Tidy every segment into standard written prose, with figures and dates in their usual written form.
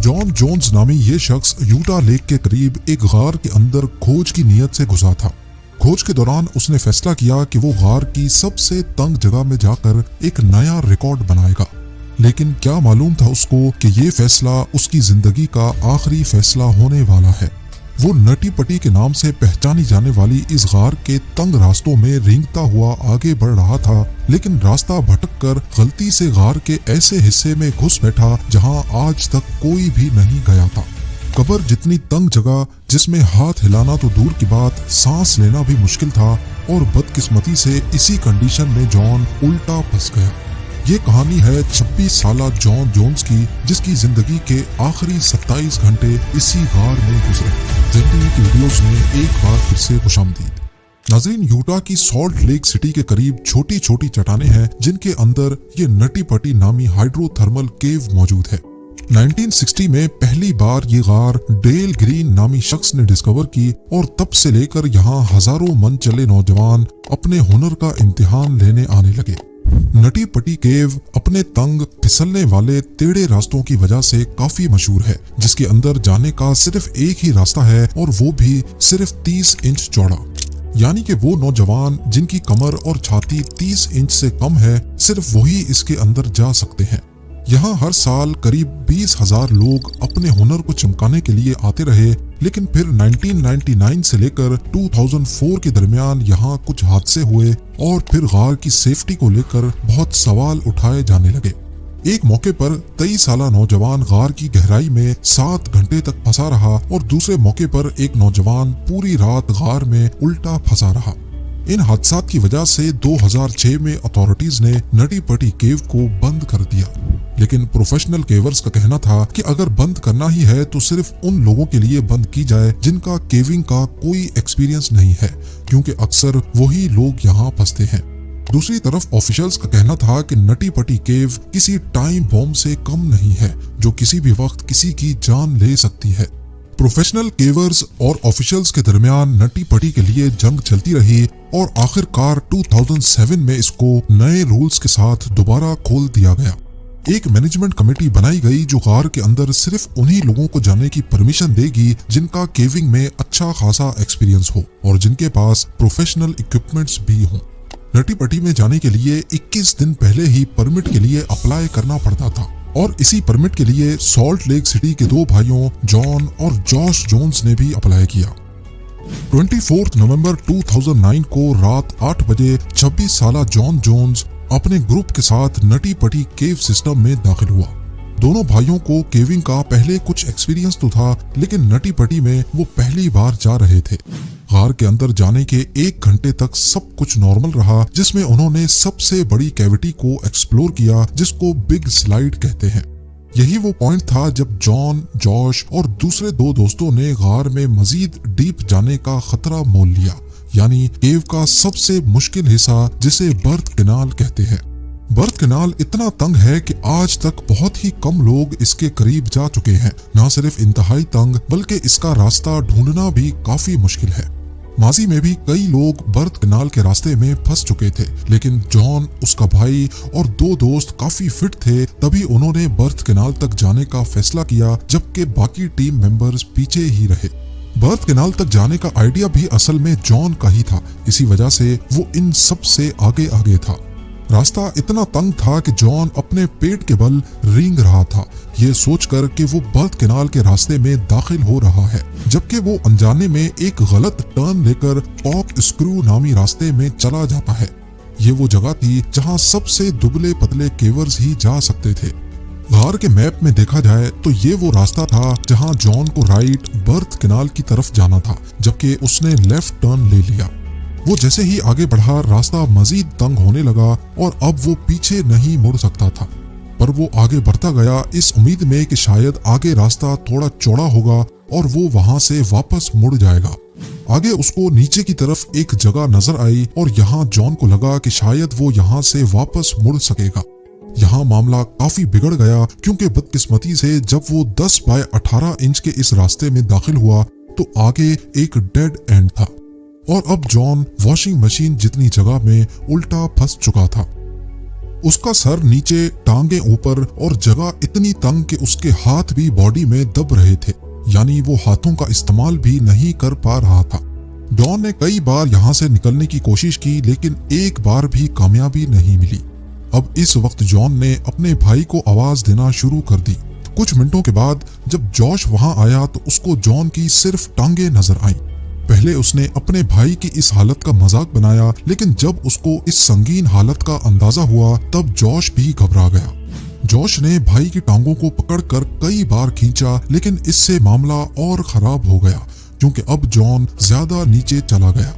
Jon Jones नामी ये शख्स यूटा लेक के करीब एक गार के अंदर खोज की नीयत से घुसा था। खोज के दौरान उसने फैसला किया कि वो गार की सबसे तंग जगह में जाकर एक नया रिकॉर्ड बनाएगा। लेकिन क्या मालूम था उसको कि ये फैसला उसकी जिंदगी का आखिरी फैसला होने वाला है। वो नटी पटी के नाम से पहचानी जाने वाली इस गार के तंग रास्तों में रेंगता हुआ आगे बढ़ रहा था, लेकिन रास्ता भटककर गलती से गार के ऐसे हिस्से में घुस बैठा जहां आज तक कोई भी नहीं गया था। कब्र जितनी तंग जगह जिसमें हाथ हिलाना तो दूर की बात, सांस लेना भी मुश्किल था, और बदकिस्मती से इसी कंडीशन में जॉन उल्टा फंस गया। ये कहानी है 26 साला जॉन जोन्स की, जिसकी जिंदगी के आखिरी 27 घंटे इसी गार में गुजरे। जिंदगी की वीडियोस में एक बार फिर से खुशामदीद। नाज़रीन, यूटा की सॉल्ट लेक सिटी के करीब छोटी छोटी चट्टानें हैं जिनके अंदर ये नटी पटी नामी हाइड्रोथर्मल केव मौजूद है। 1960 में पहली बार ये गार डेल ग्रीन नामी शख्स ने डिस्कवर की, और तब से लेकर यहाँ हजारों मन चले नौजवान अपने हुनर का इम्तिहान लेने आने लगे। नटी पटी केव अपने तंग फिसलने वाले टेढ़े रास्तों की वजह से काफी मशहूर है, जिसके अंदर जाने का सिर्फ एक ही रास्ता है, और वो भी सिर्फ 30 इंच चौड़ा। यानी कि वो नौजवान जिनकी कमर और छाती 30 इंच से कम है, सिर्फ वही इसके अंदर जा सकते हैं। यहाँ हर साल करीब 20,000 लोग अपने हुनर को चमकाने के लिए आते रहे, लेकिन फिर 1999 से लेकर 2004 के दरमियान यहाँ कुछ हादसे हुए, और फिर गार की सेफ्टी को लेकर बहुत सवाल उठाए जाने लगे। एक मौके पर 23 साला नौजवान गार की गहराई में 7 घंटे तक फंसा रहा, और दूसरे मौके पर एक नौजवान पूरी रात गार में उल्टा फंसा रहा। इन हादसात की वजह से 2006 में अथॉरिटीज ने नटी पटी केव को बंद कर दिया, लेकिन प्रोफेशनल केवर्स का कहना था कि अगर बंद करना ही है तो सिर्फ उन लोगों के लिए बंद की जाए जिनका केविंग का कोई एक्सपीरियंस नहीं है, क्योंकि अक्सर वही लोग यहाँ फंसते हैं। दूसरी तरफ ऑफिशियल्स का कहना था कि नटी पटी केव किसी टाइम बॉम्ब से कम नहीं है, जो किसी भी वक्त किसी की जान ले सकती है। प्रोफेशनल केवर्स और ऑफिशियल्स के दरमियान नटी पटी के लिए जंग चलती रही, और आखिरकार 2007 में इसको नए रूल्स के साथ दोबारा खोल दिया गया। एक मैनेजमेंट कमेटी बनाई गई जो गार के अंदर सिर्फ उन्हीं लोगों को जाने की परमिशन देगी जिनका केविंग में अच्छा खासा एक्सपीरियंस हो, और जिनके पास प्रोफेशनल इक्विपमेंट्स भी हों। नटी पटी में जाने के लिए 21 दिन पहले ही परमिट के लिए अप्लाई करना पड़ता था, और इसी परमिट के लिए सॉल्ट लेक सिटी के 2 भाइयों जॉन और जॉश जोन्स ने भी अप्लाई किया। 24 नवंबर 2009 को रात 8 बजे 26 साला जॉन जोन्स अपने ग्रुप के साथ नटी पटी केव सिस्टम में दाखिल हुआ। दोनों भाइयों को केविंग का पहले कुछ एक्सपीरियंस तो था, लेकिन नटी पटी में वो पहली बार जा रहे थे। गार के अंदर जाने के 1 घंटे तक सब कुछ नॉर्मल रहा, जिसमें उन्होंने सबसे बड़ी कैविटी को एक्सप्लोर किया, जिसको बिग स्लाइड कहते हैं। यही वो पॉइंट था जब जॉन, जॉश और दूसरे 2 दोस्तों ने गार में मजीद डीप जाने का खतरा मोल लिया, यानी केव का सबसे मुश्किल हिस्सा जिसे बर्थ कैनाल कहते हैं। बर्थ कैनाल इतना तंग है कि आज तक बहुत ही कम लोग इसके करीब जा चुके हैं। न सिर्फ इंतहाई तंग, बल्कि इसका रास्ता ढूंढना भी काफी मुश्किल है। माजी में भी कई लोग बर्थ कैनाल के रास्ते में फंस चुके थे, लेकिन जॉन, उसका भाई और 2 दोस्त काफी फिट थे, तभी उन्होंने बर्थ कैनाल तक जाने का फैसला किया, जबकि बाकी टीम मेंबर्स पीछे ही रहे। बर्थ कैनाल तक जाने का आइडिया भी असल में जॉन का ही था, इसी वजह से वो इन सब से आगे आगे था। रास्ता इतना तंग था कि जॉन अपने पेट के बल रेंग रहा था, ये सोचकर कि वो बर्थ कैनाल के रास्ते में दाखिल हो रहा है, जबकि वो अनजाने में एक गलत टर्न लेकर कॉक स्क्रू नामी रास्ते में चला जाता है। ये वो जगह थी जहां सबसे दुबले पतले केवर्स ही जा सकते थे। गार के मैप में देखा जाए तो ये वो रास्ता था जहां जॉन को राइट बर्थ कैनाल की तरफ जाना था, जबकि उसने लेफ्ट टर्न ले लिया। वो जैसे ही आगे बढ़ा, रास्ता मजीद तंग होने लगा, और अब वो पीछे नहीं मुड़ सकता था। पर वो आगे बढ़ता गया इस उम्मीद में कि शायद आगे रास्ता थोड़ा चौड़ा होगा और वो वहां से वापस मुड़ जाएगा। आगे उसको नीचे की तरफ एक जगह नजर आई, और यहाँ जॉन को लगा कि शायद वो यहाँ से वापस मुड़ सकेगा। यहाँ मामला काफी बिगड़ गया, क्योंकि बदकिस्मती से जब वो 10 बाय 18 इंच के इस रास्ते में दाखिल हुआ तो आगे एक डेड एंड था, और अब जॉन वॉशिंग मशीन जितनी जगह में उल्टा फंस चुका था। اس کا سر نیچے، ٹانگیں اوپر اور جگہ اتنی تنگ کہ اس کے ہاتھ بھی باڈی میں دب رہے تھے، یعنی وہ ہاتھوں کا استعمال بھی نہیں کر پا رہا تھا۔ جان نے کئی بار یہاں سے نکلنے کی کوشش کی لیکن ایک بار بھی کامیابی نہیں ملی۔ اب اس وقت جان نے اپنے بھائی کو آواز دینا شروع کر دی۔ کچھ منٹوں کے بعد جب جوش وہاں آیا تو اس کو جان کی صرف ٹانگیں نظر آئیں۔ پہلے اس نے اپنے بھائی کی اس حالت کا مذاق بنایا لیکن جب اس کو اس سنگین حالت کا اندازہ ہوا تب جوش بھی گھبرا گیا۔ جوش نے بھائی کی ٹانگوں کو پکڑ کر کئی بار کھینچا لیکن اس سے معاملہ اور خراب ہو گیا کیونکہ اب جان زیادہ نیچے چلا گیا۔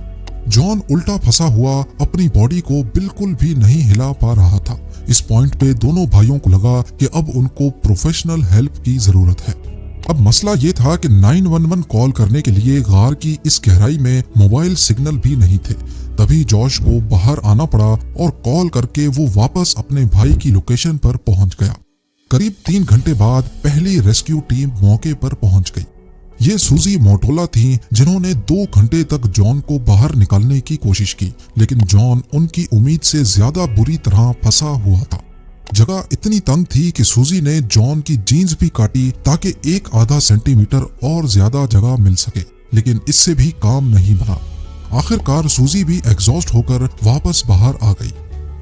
جان الٹا پھنسا ہوا اپنی باڈی کو بالکل بھی نہیں ہلا پا رہا تھا۔ اس پوائنٹ پہ دونوں بھائیوں کو لگا کہ اب ان کو پروفیشنل ہیلپ کی ضرورت ہے۔ اب مسئلہ یہ تھا کہ 911 کال کرنے کے لیے غار کی اس گہرائی میں موبائل سگنل بھی نہیں تھے۔ تبھی جوش کو باہر آنا پڑا اور کال کر کے وہ واپس اپنے بھائی کی لوکیشن پر پہنچ گیا۔ قریب 3 گھنٹے بعد پہلی ریسکیو ٹیم موقع پر پہنچ گئی۔ یہ سوزی موٹولا تھیں جنہوں نے 2 گھنٹے تک جان کو باہر نکالنے کی کوشش کی لیکن جان ان کی امید سے زیادہ بری طرح پھنسا ہوا تھا۔ جگہ اتنی تنگ تھی کہ سوزی نے جان کی جینز بھی کاٹی تاکہ 1.5 سینٹی میٹر اور زیادہ جگہ مل سکے، لیکن اس سے بھی کام نہیں بنا۔ آخر کار سوزی بھی ایگزاسٹ ہو کر واپس باہر آ گئی۔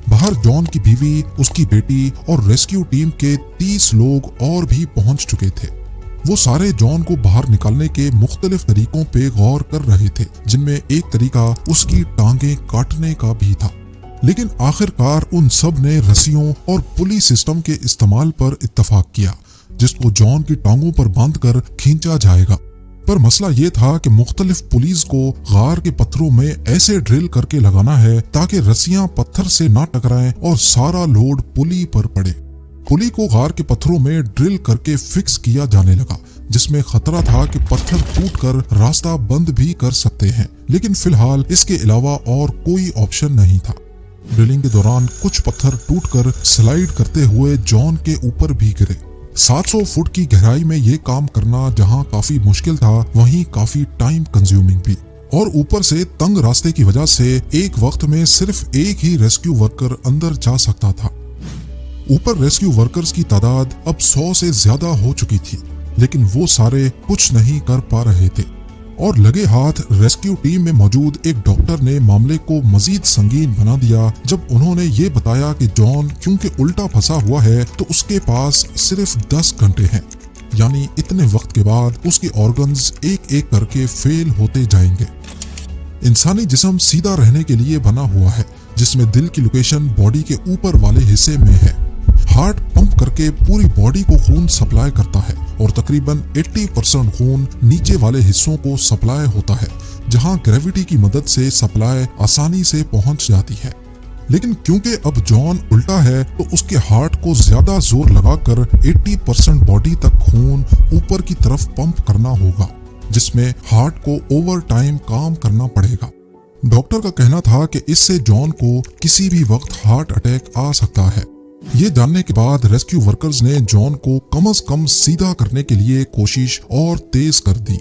باہر جان کی بیوی، اس کی بیٹی اور ریسکیو ٹیم کے 30 لوگ اور بھی پہنچ چکے تھے۔ وہ سارے جان کو باہر نکالنے کے مختلف طریقوں پہ غور کر رہے تھے، جن میں ایک طریقہ اس کی ٹانگیں کاٹنے کا بھی تھا، لیکن آخر کار ان سب نے رسیوں اور پلی سسٹم کے استعمال پر اتفاق کیا جس کو جان کی ٹانگوں پر باندھ کر کھینچا جائے گا۔ پر مسئلہ یہ تھا کہ مختلف پلیز کو غار کے پتھروں میں ایسے ڈرل کر کے لگانا ہے تاکہ رسیاں پتھر سے نہ ٹکرائیں اور سارا لوڈ پلی پر پڑے۔ پلی کو غار کے پتھروں میں ڈرل کر کے فکس کیا جانے لگا، جس میں خطرہ تھا کہ پتھر ٹوٹ کر راستہ بند بھی کر سکتے ہیں، لیکن فی الحال اس کے علاوہ اور کوئی آپشن نہیں تھا۔ ڈرلنگ کے دوران کچھ پتھر ٹوٹ کر سلائیڈ کرتے ہوئے جان کے اوپر بھی گرے۔ 700 فٹ کی گہرائی میں یہ کام کرنا جہاں کافی مشکل تھا وہیں کافی ٹائم کنزیومنگ بھی، اور اوپر سے تنگ راستے کی وجہ سے ایک وقت میں صرف ایک ہی ریسکیو ورکر اندر جا سکتا تھا۔ اوپر ریسکیو ورکرز کی تعداد اب 100 سے زیادہ ہو چکی تھی، لیکن وہ سارے کچھ نہیں کر پا رہے تھے، اور لگے ہاتھ ریسکیو ٹیم میں موجود ایک ڈاکٹر نے معاملے کو مزید سنگین بنا دیا جب انہوں نے یہ بتایا کہ جان کیونکہ الٹا پھنسا ہوا ہے تو اس کے پاس صرف 10 گھنٹے ہیں، یعنی اتنے وقت کے بعد اس کے آرگنز ایک ایک کر کے فیل ہوتے جائیں گے۔ انسانی جسم سیدھا رہنے کے لیے بنا ہوا ہے، جس میں دل کی لوکیشن باڈی کے اوپر والے حصے میں ہے۔ ہارٹ پمپ کر کے پوری باڈی کو خون سپلائی کرتا ہے اور تقریباً 80% خون نیچے والے حصوں کو سپلائی ہوتا ہے، جہاں گریوٹی کی مدد سے سپلائی آسانی سے پہنچ جاتی ہے۔ لیکن کیونکہ اب جان الٹا ہے تو اس کے ہارٹ کو زیادہ زور لگا کر 80% باڈی تک خون اوپر کی طرف پمپ کرنا ہوگا، جس میں ہارٹ کو اوور ٹائم کام کرنا پڑے گا۔ ڈاکٹر کا کہنا تھا کہ اس سے جان کو کسی بھی وقت ہارٹ اٹیک آ سکتا ہے۔ یہ جاننے کے بعد ریسکیو ورکرز نے جان کو کم از کم سیدھا کرنے کے لیے کوشش اور تیز کر دی۔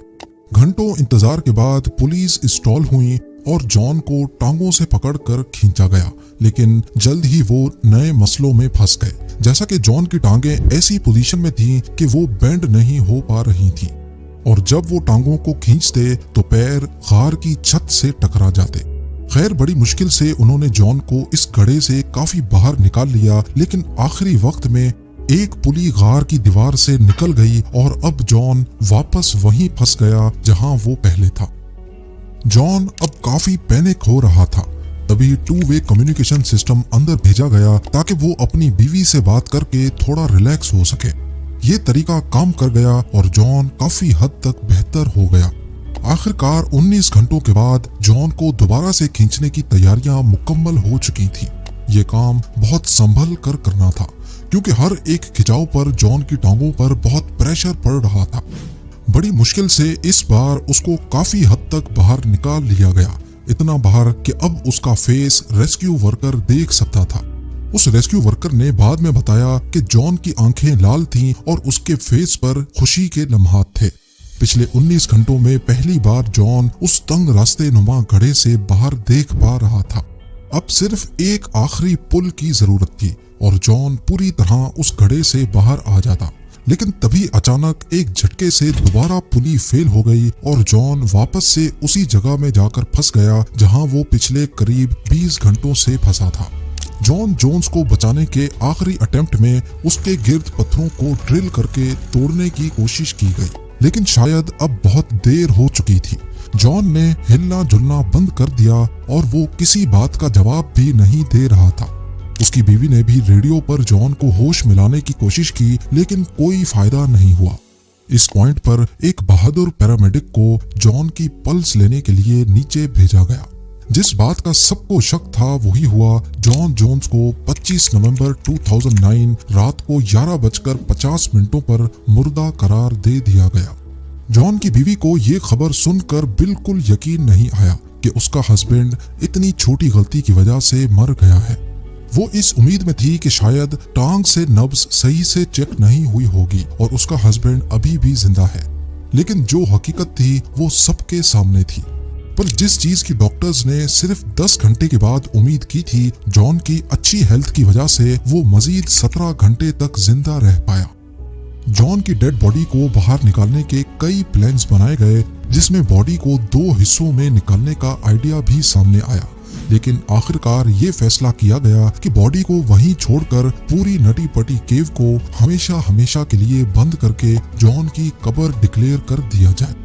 گھنٹوں انتظار کے بعد پولیس انسٹال ہوئی اور جان کو ٹانگوں سے پکڑ کر کھینچا گیا، لیکن جلد ہی وہ نئے مسئلوں میں پھنس گئے، جیسا کہ جان کی ٹانگیں ایسی پوزیشن میں تھیں کہ وہ بینڈ نہیں ہو پا رہی تھیں، اور جب وہ ٹانگوں کو کھینچتے تو پیر غار کی چھت سے ٹکرا جاتے۔ خیر بڑی مشکل سے انہوں نے جان کو اس گڑھے سے کافی باہر نکال لیا، لیکن آخری وقت میں ایک پلی غار کی دیوار سے نکل گئی اور اب جان واپس وہیں پھنس گیا جہاں وہ پہلے تھا۔ جان اب کافی پینک ہو رہا تھا، تبھی 2 وے کمیونیکیشن سسٹم اندر بھیجا گیا تاکہ وہ اپنی بیوی سے بات کر کے تھوڑا ریلیکس ہو سکے۔ یہ طریقہ کام کر گیا اور جان کافی حد تک بہتر ہو گیا۔ آخر کار 19 گھنٹوں کے بعد جان کو دوبارہ سے کھینچنے کی تیاریاں مکمل ہو چکی تھیں۔ یہ کام بہت سنبھل کر کرنا تھا کیونکہ ہر ایک کھچاؤ پر جان کی ٹانگوں پر بہت پریشر پڑ رہا تھا۔ بڑی مشکل سے اس بار اس کو کافی حد تک باہر نکال لیا گیا، اتنا باہر کہ اب اس کا فیس ریسکیو ورکر دیکھ سکتا تھا۔ اس ریسکیو ورکر نے بعد میں بتایا کہ جان کی آنکھیں لال تھیں اور اس کے فیس پر خوشی کے لمحات تھے۔ پچھلے 19 گھنٹوں میں پہلی بار جان اس تنگ راستے نما گڑھے سے باہر دیکھ پا رہا تھا۔ اب صرف ایک آخری پل کی ضرورت تھی और जॉन पूरी तरह उस गड्ढे से बाहर आ जाता। लेकिन तभी अचानक एक झटके से दोबारा पुली फेल हो गई और जॉन वापस से उसी जगह में जाकर फंस गया जहां वो पिछले करीब 20 घंटों से फंसा था। जॉन जोन्स को बचाने के आखिरी अटेम्प्ट में उसके गिर्द पत्थरों को ड्रिल करके तोड़ने की कोशिश की गई, लेकिन शायद अब बहुत देर हो चुकी थी। जॉन ने हिलना जुलना बंद कर दिया और वो किसी बात का जवाब भी नहीं दे रहा था। उसकी बीवी ने भी रेडियो पर जॉन को होश मिलाने की कोशिश की, लेकिन कोई फायदा नहीं हुआ। इस पॉइंट पर एक बहादुर पैरामेडिक को जॉन की पल्स लेने के लिए नीचे भेजा गया। जिस बात का सबको शक था वही हुआ। जॉन जोन्स को 25 नवंबर 2009 रात को 11:50 पर मुर्दा करार दे दिया गया। जॉन की बीवी को ये खबर सुनकर बिल्कुल यकीन नहीं आया कि उसका हस्बैंड इतनी छोटी गलती की वजह से मर गया है। वो इस उम्मीद में थी कि शायद टांग से नब्ज सही से चेक नहीं हुई होगी और उसका हस्बैंड अभी भी जिंदा है, लेकिन जो हकीकत थी वो सबके सामने थी। पर जिस चीज की डॉक्टर्स ने सिर्फ 10 घंटे के बाद उम्मीद की थी, जॉन की अच्छी हेल्थ की वजह से वो मजीद 17 घंटे तक जिंदा रह पाया। जॉन की डेड बॉडी को बाहर निकालने के कई प्लान्स बनाए गए, जिसमें बॉडी को 2 हिस्सों में निकालने का आइडिया भी सामने आया, लेकिन आखिरकार ये फैसला किया गया कि बॉडी को वहीं छोड़कर पूरी नटी पटी केव को हमेशा हमेशा के लिए बंद करके जॉन की कब्र डिक्लेयर कर दिया जाए।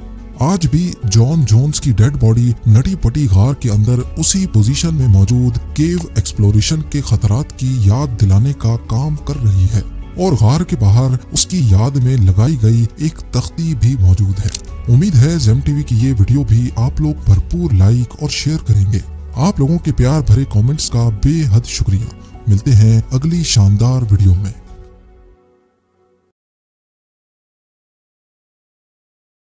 आज भी जॉन जोन्स की डेड बॉडी नटी पटी गार के अंदर उसी पोजीशन में मौजूद केव एक्सप्लोरेशन के खतरात की याद दिलाने का काम कर रही है और गार के बाहर उसकी याद में लगाई गई एक तख्ती भी मौजूद है। उम्मीद है जेम टीवी की ये वीडियो भी आप लोग भरपूर लाइक और शेयर करेंगे। आप लोगों के प्यार भरे कमेंट्स का बेहद शुक्रिया। मिलते हैं अगली शानदार वीडियो में।